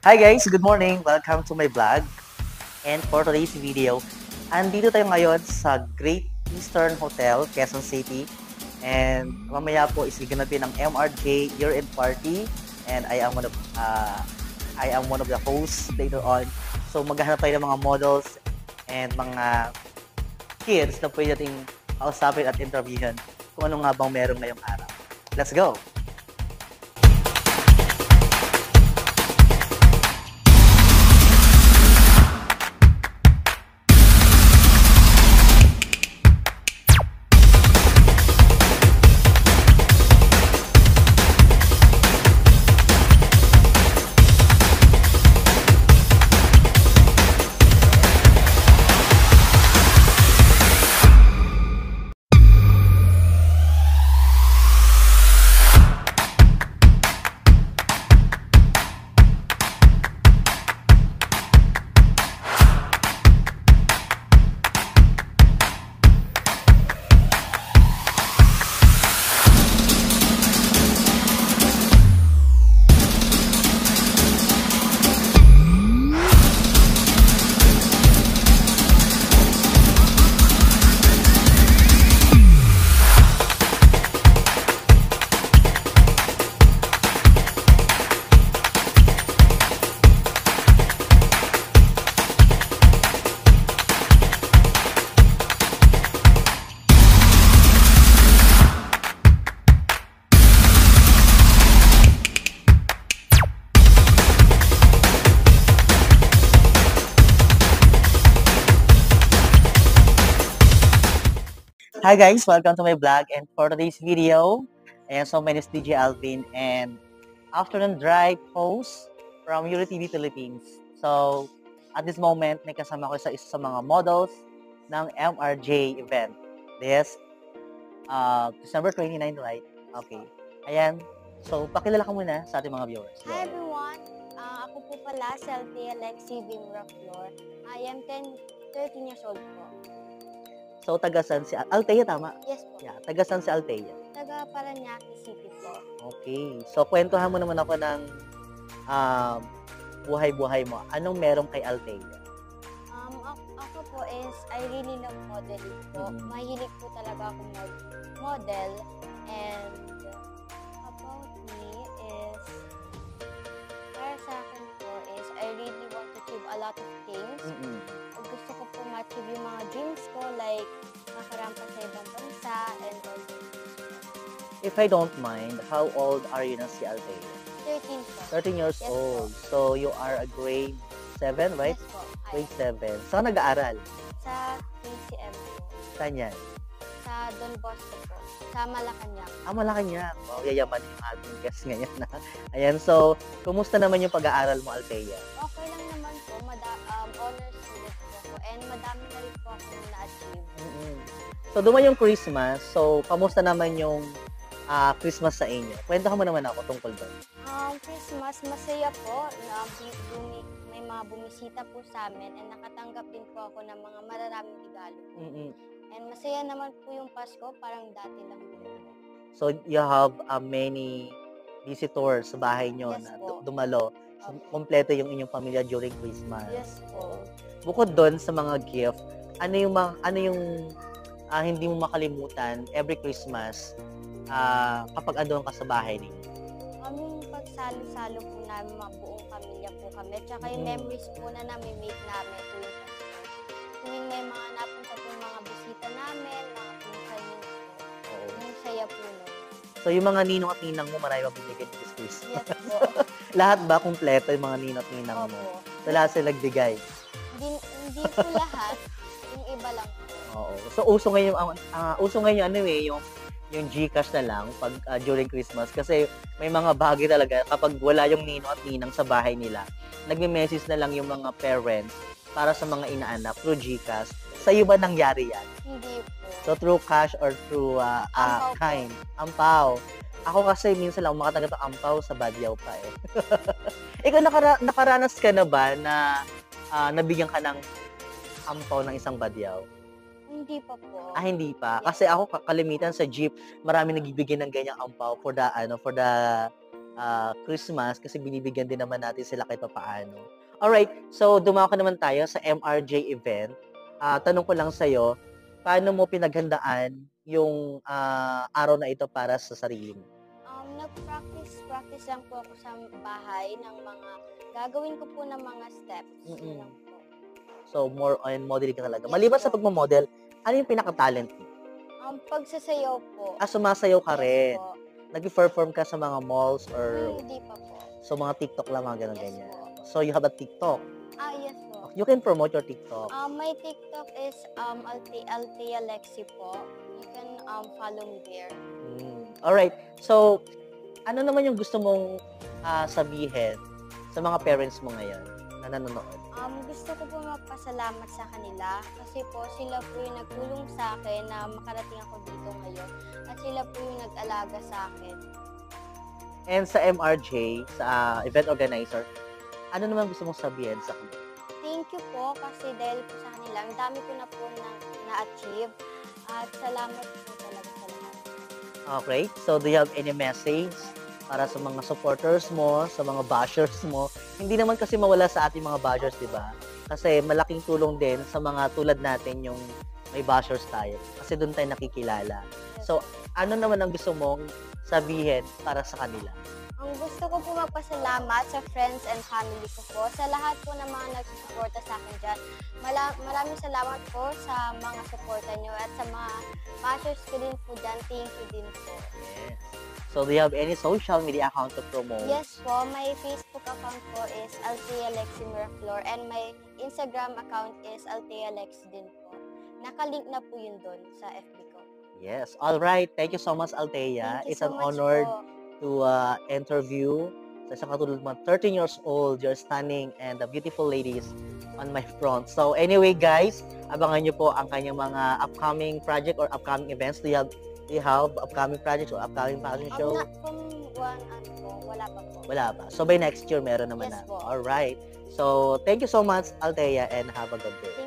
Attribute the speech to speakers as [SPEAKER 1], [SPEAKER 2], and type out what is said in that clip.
[SPEAKER 1] Hi guys, good morning. Welcome to my vlog. And for today's video, andito tayo ngayon sa Great Eastern Hotel, Quezon City. And mamaya po is gaganapin ng MRJ year-end party. And I am one of the hosts later on. So maghahanap tayo ng mga models and mga kids na pwede nating kausapin at interviewin kung ano nga bang meron ngayong araw. Let's go! Hi guys, welcome to my vlog, and for today's video, so my name is DJ Alvin and afternoon drive host from Euro TV Philippines. So at this moment, may kasama ko sa isa sa mga models ng MRJ event. This December 29, right? Okay. Ayan. So pakilala ka muna sa ating mga viewers.
[SPEAKER 2] Hi everyone, ako po pala si Althea Lexi Vimraflor. I am 13 years old po.
[SPEAKER 1] So taga-san si Althea, tama?
[SPEAKER 2] Yes po.
[SPEAKER 1] Yeah, taga-san si Althea?
[SPEAKER 2] Taga Parañaque City po.
[SPEAKER 1] Okay. So kwentuhan mo naman ako ng buhay-buhay mo. Anong meron kay Althea?
[SPEAKER 2] Ako po is, I really love modeling po. Mahilig po talaga ako model. And about me is, para sa akin po is, I really want to achieve a lot of things. Gusto ko po ma-achieve yung mga dreams ko, like makarampa sa ibang bansa and all those.
[SPEAKER 1] If I don't mind, how old are you na si Althea?
[SPEAKER 2] 13 po.
[SPEAKER 1] 13 years
[SPEAKER 2] Yes,
[SPEAKER 1] old. So you are a grade 7, right?
[SPEAKER 2] Yes po.
[SPEAKER 1] Grade 7. Saan nag-aaral?
[SPEAKER 2] Sa PCM po.
[SPEAKER 1] Saan yan?
[SPEAKER 2] Sa Don Bosco po. Sa Malacanang.
[SPEAKER 1] Malacanang. Wow, yayaman yung ating guest ngayon. Ayan, so, kumusta naman yung pag-aaral mo, Althea?
[SPEAKER 2] Okay lang naman po. Honors student po ako. And madami na rin po ako na-achieve.
[SPEAKER 1] So, dumaan yung Christmas. So, kamusta naman yung Christmas sa inyo? Kwento mo naman ako tungkol doon.
[SPEAKER 2] Christmas, masaya po. May mga bumisita po sa amin and nakatanggap din po ako ng mga mararaming regalo. And masaya naman po yung Pasko, parang dati lang po.
[SPEAKER 1] So, you have many visitors sa bahay nyo
[SPEAKER 2] Yes,
[SPEAKER 1] na
[SPEAKER 2] po.
[SPEAKER 1] dumalo. So, kompleto yung inyong pamilya during Christmas.
[SPEAKER 2] Yes po.
[SPEAKER 1] Bukod doon sa mga gift, ano yung hindi mo makalimutan every Christmas kapag andun ka sa bahay ninyo?
[SPEAKER 2] Yung pagsalo-salo po namin, mga buong pamilya po kami. Tsaka yung memories po na nami-make namin tuwing Pasko. Tuwing may mga napunta po yung mga bisita namin, mga pinsan yun po. Yung saya po nun.
[SPEAKER 1] So, yung mga ninong at ninang mo, marami bang binigay this Christmas?
[SPEAKER 2] Yes po.
[SPEAKER 1] Lahat ba kumpleto yung mga ninong at ninang mo?
[SPEAKER 2] Opo.
[SPEAKER 1] So, lahat sila nagbigay?
[SPEAKER 2] Hindi po lahat. Yung iba lang po.
[SPEAKER 1] Oo. So, uso ngayon yung GCash na lang pag during Christmas kasi may mga bagay talaga kapag wala yung ninong at ninang sa bahay nila, nagme-message na lang yung mga parents para sa mga inaanak through GCash. Sa iyo ba nangyari yan?
[SPEAKER 2] Hindi po.
[SPEAKER 1] So through cash or through
[SPEAKER 2] Ampaw po.
[SPEAKER 1] kind? Ampaw. Ako kasi minsan lang makatanggap ng ampaw sa Badyaw pa eh. Ikaw nakaranas ka na ba na nabigyan ka ng ampaw ng isang Badyaw?
[SPEAKER 2] Hindi pa po.
[SPEAKER 1] Hindi pa. Kasi ako kalimitan sa jeep, marami nagbibigay ng ganyang ampaw for the Christmas kasi binibigyan din naman natin sila kahit papaano. Alright, so dumako naman tayo sa MRJ event. Tanong ko lang sa'yo, paano mo pinaghandaan yung araw na ito para sa sarili mo?
[SPEAKER 2] Nag-practice lang po ako sa bahay ng mga gagawin ko po ng mga steps. Yun
[SPEAKER 1] Mm-mm.
[SPEAKER 2] lang po.
[SPEAKER 1] So, more on modeling ka talaga.
[SPEAKER 2] Yes
[SPEAKER 1] Maliban sa
[SPEAKER 2] po.
[SPEAKER 1] pagmamodel, ano yung pinaka-talent mo?
[SPEAKER 2] Pagsasayaw po.
[SPEAKER 1] Sumasayaw ka rin.
[SPEAKER 2] Yes po.
[SPEAKER 1] Nag-perform ka sa mga malls or
[SPEAKER 2] Hindi pa po.
[SPEAKER 1] sa mga TikTok lang, mga ganun
[SPEAKER 2] Yes
[SPEAKER 1] ganyan.
[SPEAKER 2] po.
[SPEAKER 1] So, you have a TikTok.
[SPEAKER 2] Yes po.
[SPEAKER 1] You can promote your TikTok.
[SPEAKER 2] My TikTok is Althea Lexi po. You can follow me there.
[SPEAKER 1] Alright. So, ano naman yung gusto mong sabihin sa mga parents mo ngayon na nanonood?
[SPEAKER 2] Gusto ko po magpasalamat sa kanila kasi po sila po yung nagtulong sa akin na makarating ako dito ngayon at sila po yung nag-alaga sa akin.
[SPEAKER 1] And sa MRJ, sa event organizer, ano naman gusto mong sabihin sa kanila?
[SPEAKER 2] Thank you po kasi dahil po sa kanila, ang dami ko na po na-achieve at salamat po talaga sa lahat.
[SPEAKER 1] Okay. So, do you have any message para sa mga supporters mo, sa mga bashers mo? Hindi naman kasi mawala sa ating mga bashers, di ba? Kasi malaking tulong din sa mga tulad natin yung may bashers tayo. Kasi doon tayo nakikilala. So, ano naman ang gusto mong sabihin para sa kanila?
[SPEAKER 2] Ang gusto ko po magpasalamat sa friends and family ko po, sa lahat po ng mga nagsusuporta sa akin dyan. Maraming salamat po sa mga suporta nyo at sa mga bashers ko din po dyan. Thank you din po.
[SPEAKER 1] Yes. So, do you have any social media account to promote?
[SPEAKER 2] Yes po, my Facebook account po is Althea Lexi Miraflor and my Instagram account is Althea Lexi din po. Nakalink na po yun doon sa FB ko.
[SPEAKER 1] Yes. All right. Thank you so much, Althea.
[SPEAKER 2] Thank you
[SPEAKER 1] It's
[SPEAKER 2] so
[SPEAKER 1] an
[SPEAKER 2] much
[SPEAKER 1] honor
[SPEAKER 2] po.
[SPEAKER 1] to interview sa isang katulad mo. 13 years old, you're stunning and beautiful ladies on my front. So anyway, guys, abangan nyo po ang kanyang mga upcoming project or upcoming events. Do you have upcoming projects or upcoming fashion show?
[SPEAKER 2] Not from one, wala pa po.
[SPEAKER 1] Wala pa. So by next year, meron naman
[SPEAKER 2] Yes
[SPEAKER 1] na.
[SPEAKER 2] po.
[SPEAKER 1] All right. So thank you so much, Althea, and have a good day.